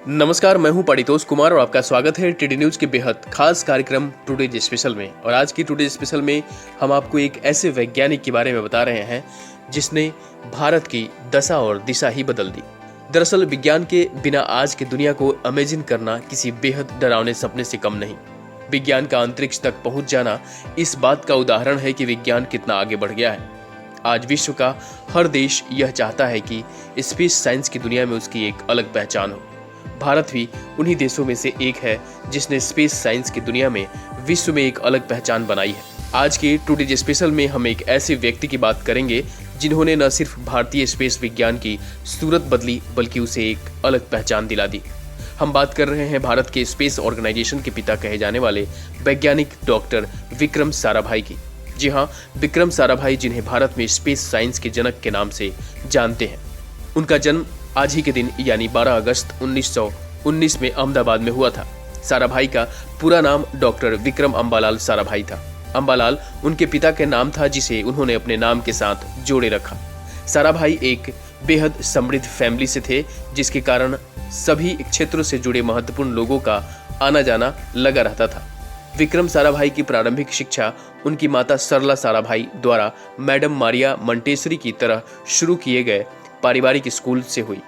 नमस्कार, मैं हूं परितोष कुमार और आपका स्वागत है टीडी न्यूज के बेहद खास कार्यक्रम टुडे स्पेशल में। और आज की टुडे स्पेशल में हम आपको एक ऐसे वैज्ञानिक के बारे में बता रहे हैं जिसने भारत की दशा और दिशा ही बदल दी। दरअसल विज्ञान के बिना आज की दुनिया को अमेजिन करना किसी बेहद डरावने सपने से कम नहीं। विज्ञान का अंतरिक्ष तक पहुंच जाना इस बात का उदाहरण है कि विज्ञान कितना आगे बढ़ गया है। आज विश्व का हर देश यह चाहता है कि स्पेस साइंस की दुनिया में उसकी एक अलग पहचान हो। भारत भी उन्हीं देशों में से एक है जिसने स्पेस साइंस की दुनिया में विश्व में एक अलग पहचान बनाई है। आज के टुडे स्पेशल में हम एक ऐसे व्यक्ति की बात करेंगे जिन्होंने न सिर्फ भारतीय स्पेस विज्ञान की सूरत बदली बल्कि उसे एक अलग पहचान दिला दी। हम बात कर रहे हैं भारत के स्पेस ऑर्गेनाइजेशन के पिता कहे जाने वाले वैज्ञानिक डॉक्टर विक्रम साराभाई की। जी हाँ, विक्रम साराभाई, जिन्हें भारत में स्पेस साइंस के जनक के नाम से जानते हैं। उनका जन्म आज ही के दिन यानी 12 अगस्त 1919 में अहमदाबाद में हुआ था। साराभाई का पूरा नाम डॉक्टर विक्रम अंबालाल साराभाई था। अंबालाल उनके पिता के नाम था जिसे उन्होंने अपने नाम के साथ जोड़े रखा। साराभाई एक बेहद समृद्ध फैमिली से थे, जिसके कारण सभी क्षेत्रों से जुड़े महत्वपूर्ण लोगों का आना जाना लगा रहता था। विक्रम साराभाई की प्रारंभिक शिक्षा उनकी माता सरला साराभाई द्वारा मैडम मारिया मंटेसरी की तरह शुरू किए गए पारिवारिक स्कूल से हुई।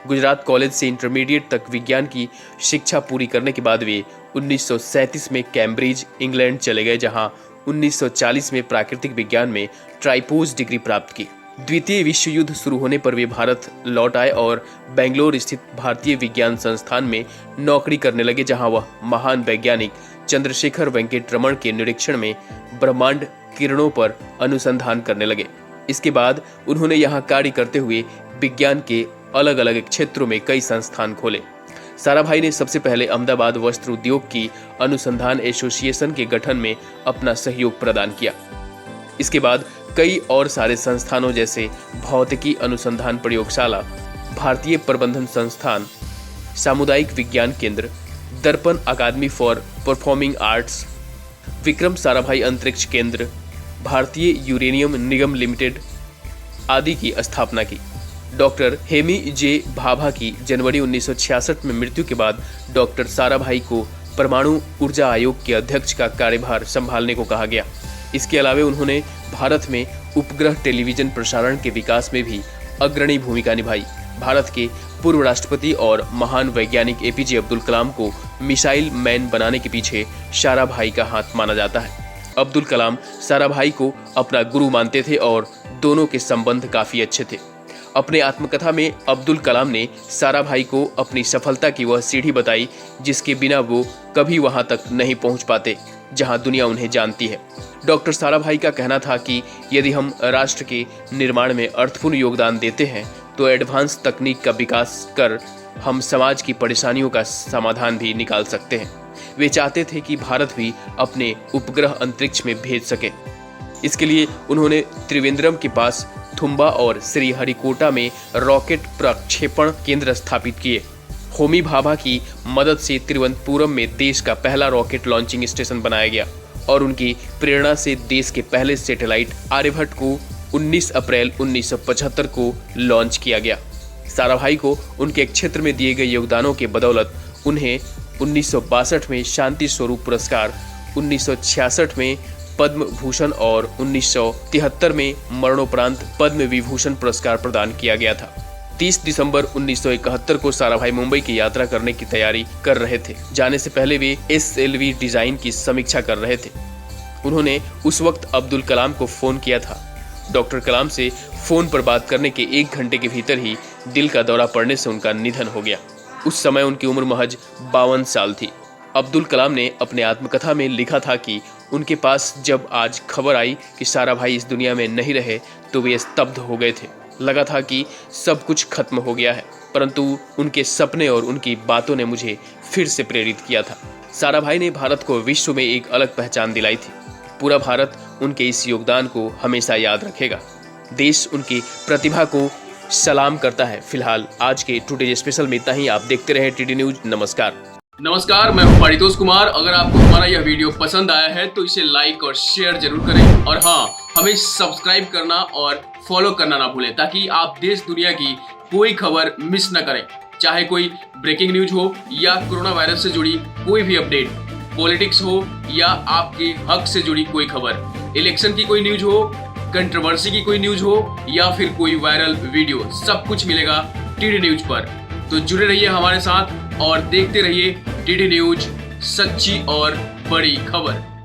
गुजरात कॉलेज से इंटरमीडिएट तक विज्ञान की शिक्षा पूरी करने के बाद वे 1937 में कैम्ब्रिज, इंग्लैंड चले गए, जहां 1940 में प्राकृतिक विज्ञान में ट्राइपोज डिग्री प्राप्त की। द्वितीय विश्व युद्ध शुरू होने पर वे भारत लौट आए और बेंगलोर स्थित भारतीय विज्ञान संस्थान में नौकरी करने लगे, जहां वह महान वैज्ञानिक चंद्रशेखर वेंकट रमन के निरीक्षण में ब्रह्मांड किरणों पर अनुसंधान करने लगे। इसके बाद उन्होंने यहाँ कार्य करते हुए विज्ञान के अलग अलग क्षेत्रों में कई संस्थान खोले। साराभाई ने सबसे पहले अहमदाबाद वस्त्र उद्योग की अनुसंधान एसोसिएशन के गठन में अपना सहयोग प्रदान किया। इसके बाद कई और सारे संस्थानों जैसे भौतिकी अनुसंधान प्रयोगशाला, भारतीय प्रबंधन संस्थान, सामुदायिक विज्ञान केंद्र, Darpan academy for performing arts, Vikram Sarabhai अंतरिक्ष केंद्र, भारतीय यूरेनियम निगम लिमिटेड आदि की स्थापना की। डॉक्टर हेमी जे भाभा की जनवरी 1966 में मृत्यु के बाद डॉक्टर साराभाई को परमाणु ऊर्जा आयोग के अध्यक्ष का कार्यभार संभालने को कहा गया। इसके अलावा उन्होंने भारत में उपग्रह टेलीविजन प्रसारण के विकास में भी अग्रणी भूमिका निभाई। भारत के पूर्व राष्ट्रपति और महान वैज्ञानिक एपीजे अब्दुल कलाम को मिसाइल मैन बनाने के पीछे साराभाई का हाथ माना जाता है। अब्दुल कलाम साराभाई को अपना गुरु मानते थे और दोनों के संबंध काफी अच्छे थे। अपने आत्मकथा में अब्दुल कलाम ने साराभाई को अपनी सफलता की वह सीढ़ी बताई जिसके बिना वो कभी वहां तक नहीं पहुंच पाते जहां दुनिया उन्हें जानती है। डॉक्टर साराभाई का कहना था कि यदि हम राष्ट्र के निर्माण में अर्थपूर्ण योगदान देते हैं तो एडवांस तकनीक का विकास कर हम समाज की परेशानियों का समाधान भी निकाल सकते हैं। वे चाहते थे कि भारत भी अपने उपग्रह अंतरिक्ष में भेज सके। इसके लिए उन्होंने त्रिवेंद्रम के पास थुम्बा और श्रीहरिकोटा में रॉकेट प्रक्षेपण केंद्र स्थापित किए। होमी भाभा की मदद से तिरुवनंतपुरम में देश का पहला रॉकेट लॉन्चिंग स्टेशन बनाया गया और उनकी प्रेरणा से देश के पहले सैटेलाइट आर्यभट्ट को 19 अप्रैल 1975 को लॉन्च किया गया। साराभाई को उनके क्षेत्र में दिए गए योगदानों के बदौलत उन्हें 1962 में शांति स्वरूप पुरस्कार, 1966 में पद्म भूषण और 1973 में मरणोपरांत पद्म विभूषण पुरस्कार प्रदान किया गया था। 30 दिसंबर 1971 को साराभाई मुंबई की यात्रा करने की तैयारी कर रहे थे। जाने से पहले वे SLV डिजाइन की समीक्षा कर रहे थे। उन्होंने उस वक्त अब्दुल कलाम को फोन किया था। डॉक्टर कलाम से फोन पर बात करने के 1 घंटे के भीतर ही दिल का दौरा पड़ने से उनका निधन हो गया। उस समय उनकी उम्र महज 52 साल थी। अब्दुल कलाम ने अपने आत्मकथा में लिखा था कि उनके पास जब आज खबर आई कि साराभाई इस दुनिया में नहीं रहे तो वे स्तब्ध हो गए थे। लगा था कि सब कुछ खत्म हो गया है, परंतु उनके सपने और उनकी बातों ने मुझे फिर से प्रेरित किया था। साराभाई ने भारत को विश्व में एक अलग पहचान दिलाई थी। पूरा भारत उनके इस योगदान को हमेशा याद रखेगा। देश उनकी प्रतिभा को सलाम करता है। फिलहाल आज के टुडे स्पेशल में इतना ही। आप देखते रहे टीडी न्यूज। नमस्कार, मैं हूं परितोष कुमार। अगर आपको हमारा यह वीडियो पसंद आया है तो इसे लाइक और शेयर जरूर करें और हाँ, हमें सब्सक्राइब करना और फॉलो करना ना भूलें ताकि आप देश दुनिया की कोई खबर मिस न करें। चाहे कोई ब्रेकिंग न्यूज हो या कोरोना वायरस से जुड़ी कोई भी अपडेट, पॉलिटिक्स हो या आपके हक से जुड़ी कोई खबर, इलेक्शन की कोई न्यूज हो, कंट्रोवर्सी की कोई न्यूज हो या फिर कोई वायरल वीडियो, सब कुछ मिलेगा टीडी न्यूज पर। तो जुड़े रहिए हमारे साथ और देखते रहिए टीडी न्यूज, सच्ची और बड़ी खबर।